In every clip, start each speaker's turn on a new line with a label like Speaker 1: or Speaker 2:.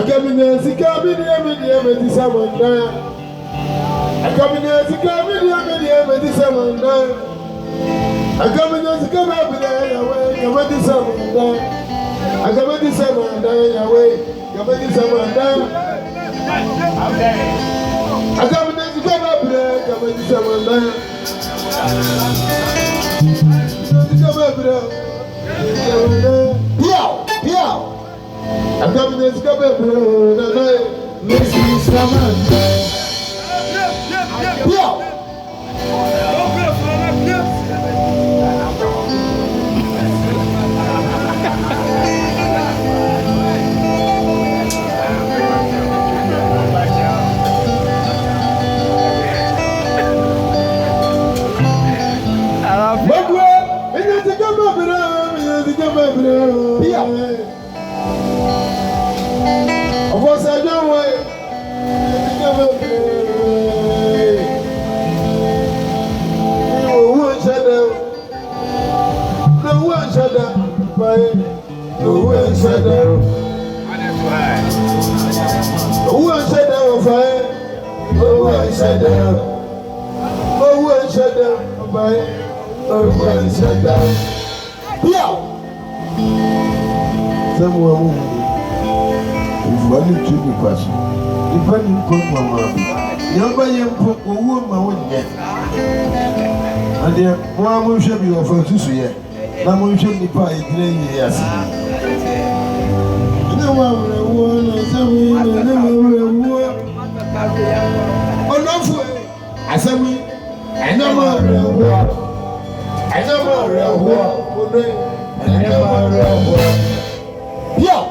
Speaker 1: Agamina Sicamia Medisamanda. Agamina Sicamia Medisamanda. Agamina Sicamia away, Gamadisamanda. Agamadisamanda away, Gamadisamanda. Agamina Sicamia Gamadisamanda. Piao. I'm coming to discover Miss Samantha. What's I don't wait? One shadow. No one shadow. No one shadow. One shadow. Fire. No one shadow. No one shadow. Fire. No one shadow. Yeah. Someone. Money to the person. Depending upon my mom. Nobody put a woman with me. And then one should be offered to see it. Now should be by 3 years. No one will oh, no, I said, I know more. I know more. I know more. Yeah.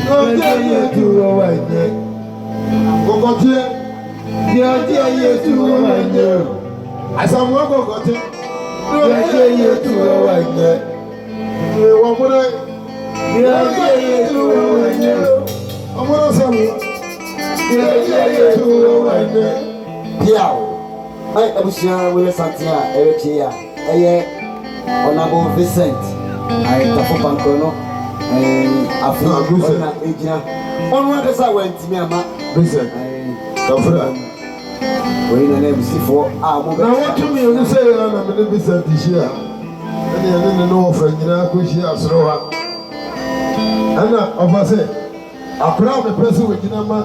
Speaker 1: you to a white neck. Go here. You to a white neck. As I'm walking, got it. You to a white neck. What would I? You to a white neck. I'm going to say, you to a white neck.
Speaker 2: Yeah. I was sure we were Santia, Eric here. Honorable Vincent. I Tapo Pancono. I feel Vincent. On one as I went to me,
Speaker 1: Vincent.
Speaker 2: We in the name C4.
Speaker 1: Now, what to me, you say, I'm a little Vincent this year. And I didn't know for you know, which year, so and of us, a proud person with Jinama.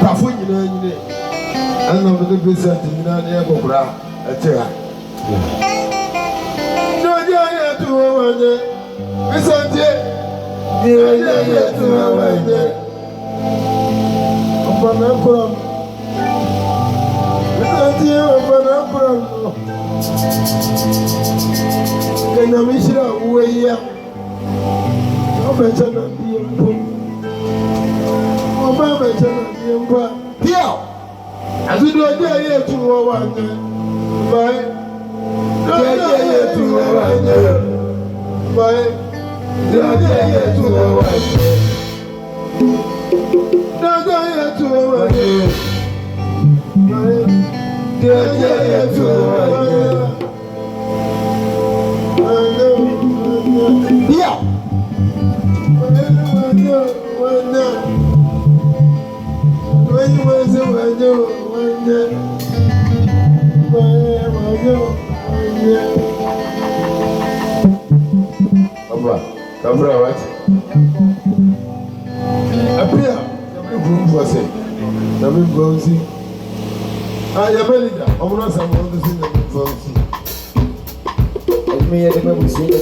Speaker 1: Tafu, you know. And I'm the Vincent in the Airport. I tell you. No, yeah, to one day. Vincent, yeah, to one day. Upon a problem. Vincent, upon a problem. Can I miss you away? No better than the import. No better than the import. Here. As you do a day to one day, by day to one day, by day to one day, day to one day, day to one day. Yeah. When you was a Come what? Appear. Room for say. Namin Bonsi. I am Melida. I'm not someone to see the Bonsi.
Speaker 2: And me, I remember seeing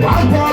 Speaker 1: I'm